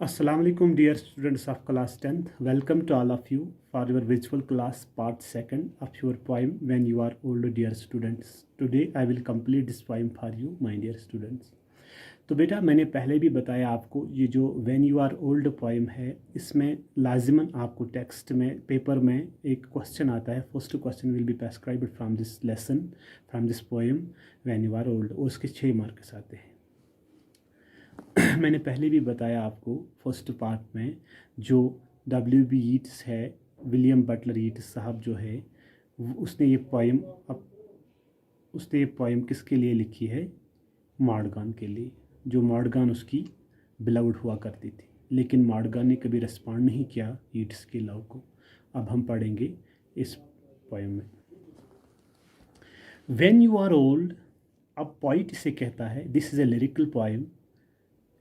Assalamu alaikum dear students of class 10th. Welcome to all of you for your visual class part 2nd of your poem When You Are Old dear students. Today I will complete this poem for you my dear students. तो बेटा मैंने पहले भी बताया आपको ये जो When You Are Old poem है इसमें लाजिमन आपको टेक्स्ट में पेपर में एक क्वेश्चन आता है. First question will be prescribed from this lesson from this poem When You Are Old और उसके 6 मार्क्स आते हैं. मैंने पहले भी बताया आपको फर्स्ट पार्ट में जो W.B. यीट्स है, विलियम बटलर यीट्स साहब जो है उसने ये पोएम किसके लिए लिखी है? मॉर्गन के लिए. जो मॉर्गन उसकी बिलव्ड हुआ करती थी, लेकिन मॉर्गन ने कभी रिस्पॉन्ड नहीं किया यीट्स के लव को. अब हम पढ़ेंगे इस पोएम में. व्हेन यू आर ओल्ड, अब पोइट इसे कहता है. This is a lyrical poem.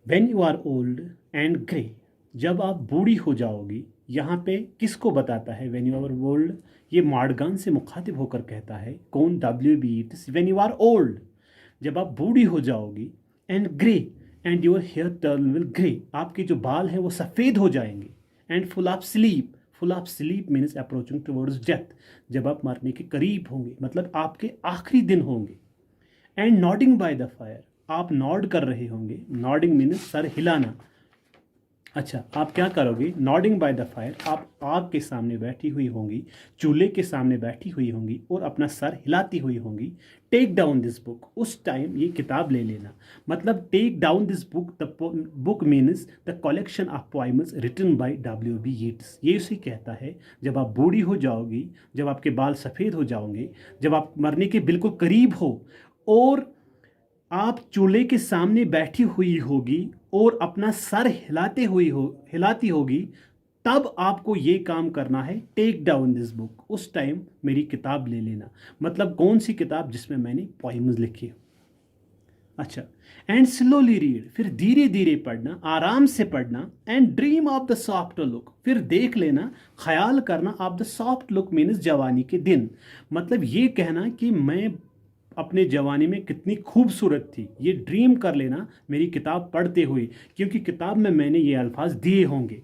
When you are old and grey, जब आप बूढ़ी हो जाओगी. यहाँ पे किसको बताता है व्हेन यू आर ओल्ड? ये मॉर्गन से मुखातिब होकर कहता है. कौन? W.B. Yeats. When you are old, जब आप बूढ़ी हो जाओगी. And grey, and your hair turn will grey, आपके जो बाल हैं वो सफ़ेद हो जाएंगे. And full of sleep, full of sleep means approaching towards death, जब आप मरने के करीब होंगे, मतलब आपके आखिरी दिन होंगे. And nodding by the fire, आप नॉड कर रहे होंगे. नॉडिंग मीन्स सर हिलाना. अच्छा, आप क्या करोगे? नॉडिंग बाय द फायर, आप आग के सामने बैठी हुई होंगी, चूल्हे के सामने बैठी हुई होंगी और अपना सर हिलाती हुई होंगी. टेक डाउन दिस बुक, उस टाइम ये किताब ले लेना. मतलब take down this book, the book means the collection of poems written by W.B. Yeats. ये उसे कहता है जब आप बूढ़ी हो जाओगी, जब आपके बाल सफ़ेद हो जाओगे, जब आप मरने के बिल्कुल करीब हो और आप चूल्हे के सामने बैठी हुई होगी और अपना सर हिलाती होगी, तब आपको ये काम करना है. टेक डाउन दिस बुक, उस टाइम मेरी किताब ले लेना. मतलब कौन सी किताब? जिसमें मैंने पोएम्स लिखे हो. अच्छा, एंड स्लोली रीड, फिर धीरे धीरे पढ़ना, आराम से पढ़ना. And dream of the soft look, फिर देख लेना, ख्याल करना of the soft look means जवानी के दिन. मतलब ये कहना कि मैं अपने जवानी में कितनी खूबसूरत थी, ये ड्रीम कर लेना मेरी किताब पढ़ते हुए, क्योंकि किताब में मैंने ये अल्फाज दिए होंगे.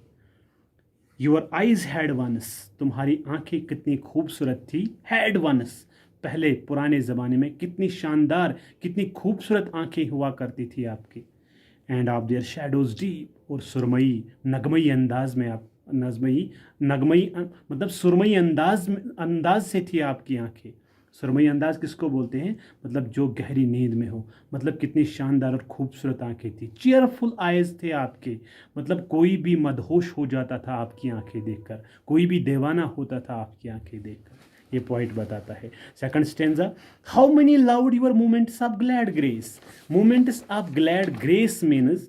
योर आइज हैड वंस, तुम्हारी आंखें कितनी खूबसूरत थी. हैड वंस, पहले पुराने ज़माने में कितनी शानदार, कितनी खूबसूरत आंखें हुआ करती थी आपकी. End of their shadows deep, और सुरमई नगमई अंदाज में आप नगमई मतलब सुरमई अंदाज से थी आपकी आंखें. सुरमई अंदाज किसको बोलते हैं? मतलब जो गहरी नींद में हो. मतलब कितनी शानदार और खूबसूरत आंखें थी. चीयरफुल आइज़ थे आपके, मतलब कोई भी मदहोश हो जाता था आपकी आंखें देखकर, कोई भी दीवाना होता था आपकी आंखें देखकर. ये पॉइंट बताता है. Second stanza. How many loud your moments of glad grace. Moments of glad grace means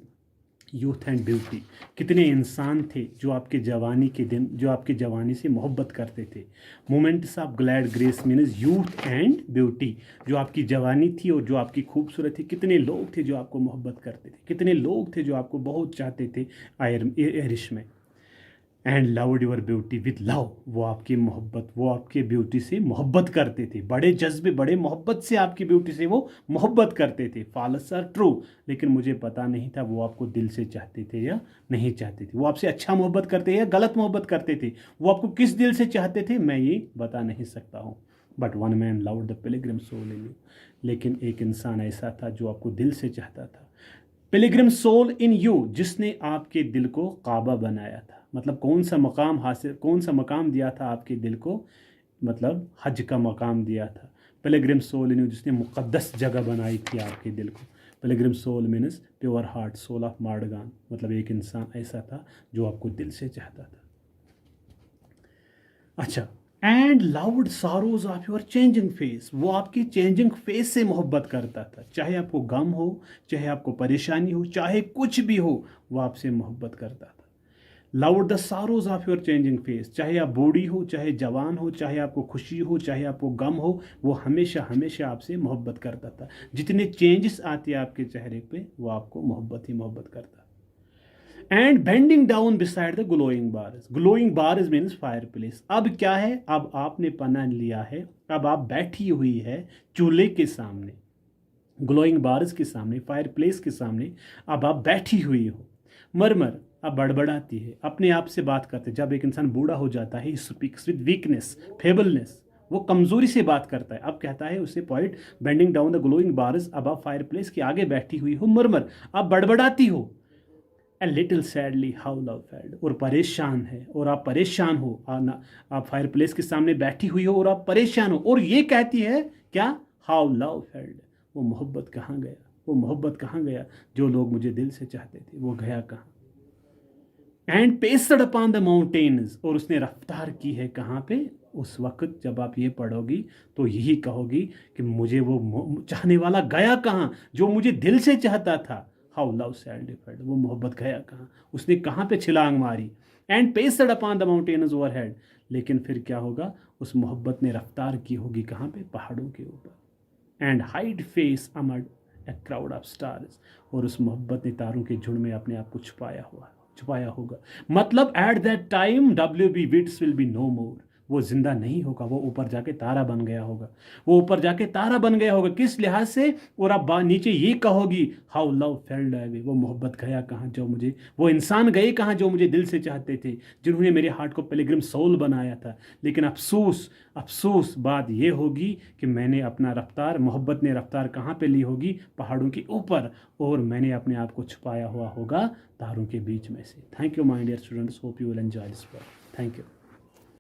youth and beauty. कितने इंसान थे जो आपके जवानी के दिन, जो आपके जवानी से मोहब्बत करते थे. Moments of glad grace means youth and beauty, जो आपकी जवानी थी और जो आपकी खूबसूरत थी. कितने लोग थे जो आपको मोहब्बत करते थे, कितने लोग थे जो आपको बहुत चाहते थे आयरिश में. And loved your beauty with love, वो आपके ब्यूटी से मोहब्बत करते थे. बड़े जज्बे, बड़े मोहब्बत से आपकी ब्यूटी से वो मोहब्बत करते थे. फॉल्स आर ट्रू, लेकिन मुझे पता नहीं था वो आपको दिल से चाहते थे या नहीं चाहते थे. वो आपसे अच्छा मोहब्बत करते या गलत मोहब्बत करते थे. वो आपको किस दिल से चाहते थे मैं ये बता नहीं सकता हूँ. But one man loved the pilgrim soul in you, लेकिन एक इंसान ऐसा था जो आपको दिल से चाहता था. पिलग्रिम सोल इन यू, जिसने आपके दिल को काबा बनाया था. मतलब कौन सा मकाम दिया था आपके दिल को? मतलब हज का मकाम दिया था. पिलग्रिम सोल इन यू, जिसने मुक़द्दस जगह बनाई थी आपके दिल को. Pilgrim soul means pure heart, soul of Morgan. मतलब एक इंसान ऐसा था जो आपको दिल से चाहता था. अच्छा, and loud sorrows of your changing face, वो आपकी चेंजिंग फेस से मोहब्बत करता था. चाहे आपको गम हो, चाहे आपको परेशानी हो, चाहे कुछ भी हो, वो आपसे मोहब्बत करता था. Loud the sorrows of your changing face, चाहे आप बूढ़ी हो, चाहे जवान हो, चाहे आपको खुशी हो, चाहे आपको गम हो, वो हमेशा हमेशा आपसे मोहब्बत करता था. जितने चेंजेस आते आपके चेहरे पे, वो आपको मोहब्बत ही मोहब्बत करता. And bending down beside the glowing bars. Glowing bars means fire place. अब क्या है? अब आपने पना लिया है, अब आप बैठी हुई है चूल्हे के सामने, ग्लोइंग बार्स के सामने, फायर प्लेस के सामने अब आप बैठी हुई हो. मरमर, अब बड़बड़ाती है, अपने आप से बात करते। जब एक इंसान बूढ़ा हो जाता है, ही स्पीक्स विद वीकनेस, फेबलनेस, वो कमजोरी से बात करता है। अब कहता है उसे poet, bending down the glowing bars above fire place, के आगे बैठी हुई हो मरमर, आप बड़बड़ाती हो। A little sadly how love failed, और परेशान है, और आप परेशान हो, आप फायर प्लेस के सामने बैठी हुई हो और आप परेशान हो, और ये कहती है क्या, हाउ लव फेल्ड, वो मोहब्बत कहाँ गया, वो मोहब्बत कहाँ गया, जो लोग मुझे दिल से चाहते थे वो गया कहाँ। And paced upon the mountains, और उसने रफ्तार की है कहाँ पे। उस वक्त जब आप ये पढ़ोगी तो यही कहोगी कि मुझे वो चाहने वाला गया कहाँ, जो मुझे दिल से चाहता था। हाउ लव सैल्ड फेल्ड, वो मोहब्बत गया कहाँ, उसने कहाँ पे छलांग मारी। And paced upon the mountains overhead, लेकिन फिर क्या होगा, उस मोहब्बत ने रफ्तार की होगी कहाँ पे, पहाड़ों के ऊपर। And hide face amid a crowd of stars, और उस मोहब्बत ने तारों के झुंड में अपने आप को छुपाया होगा। मतलब at that time WB Yeats will be no more, वो जिंदा नहीं होगा, वो ऊपर जाके तारा बन गया होगा, वो ऊपर जाके तारा बन गया होगा। किस लिहाज से, और आप नीचे ये कहोगी, हाउ लव फेल्ड अवे, वो मोहब्बत गया कहाँ, जो मुझे, वो इंसान गए कहाँ जो मुझे दिल से चाहते थे, जिन्होंने मेरे हार्ट को पिलग्रिम सोल बनाया था। लेकिन अफसोस, अफसोस बात ये होगी कि मैंने अपना रफ्तार, मोहब्बत ने रफ्तार कहाँ पे ली होगी, पहाड़ों के ऊपर, और मैंने अपने आप को छुपाया हुआ होगा तारों के बीच में से। Thank you my dear students, hope you will enjoy this work. Thank you.